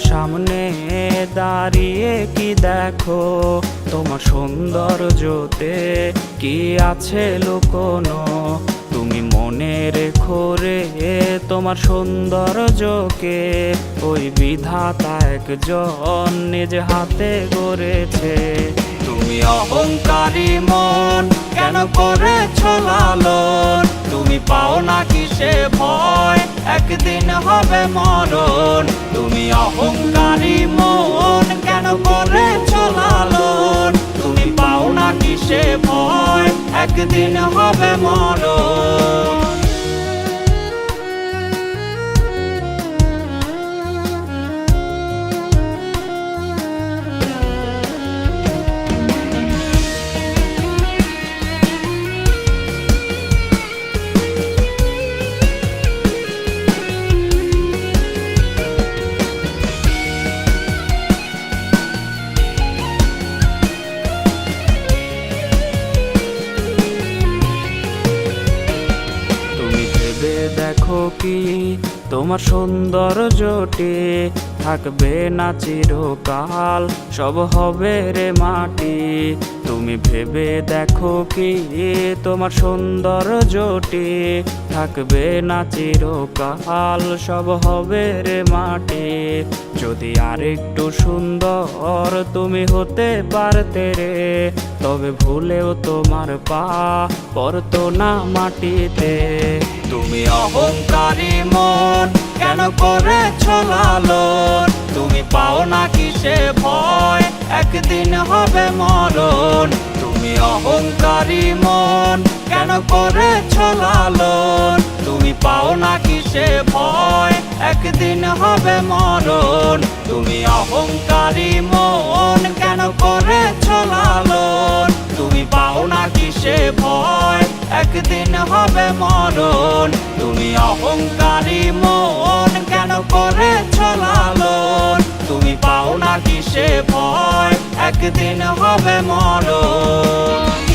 সামনে দাঁড়িয়ে কি দেখো, তোমার সৌন্দর্যতে কি আছে লুকোনো। তুমি মনে রেখো রে তোমার সৌন্দর্যকে, ওই বিধাতা একজন নিজ হাতে গড়েছে। তুমি অহংকারী মন কেন করেছ লালন, তুমি পাও না কিসে ভয় একদিন হবে মরণ। তুমি অহংকারী মন কেন করেছ লালন, তুমি পাও না কিসে ভয় একদিন হবে মরণ। দেখো কি তোমার সৌন্দর্যটি থাকবে না চিরকাল, সব হবে রে মাটি। তুমি ভেবে দেখো কি তোমার সৌন্দর্যটি থাকবে না চিরকাল, সব হবে রে মাটি। যদি আরেকটু সুন্দর তুমি হতে পারতে রে, তবে ভুলেও তোমার পা পড়তো না মাটিতে। তুমি অহংকারী মন কেন করেছ লালন, তুমি পাও না কিসে ভয় একদিন হবে মরণ। তুমি অহংকারী মন কেন করেছ লালন, তুমি পাও না কিসে ভয় একদিন হবে মরণ। তুমি অহংকারী মন কেন করেছ লালন, তুমি পাও না কিসে ভয় একদিন হবে মরণ। তুমি অহংকারী মন কেন করেছ লালন, তুমি পাও না কিসে ভয় একদিন হবে মরণ।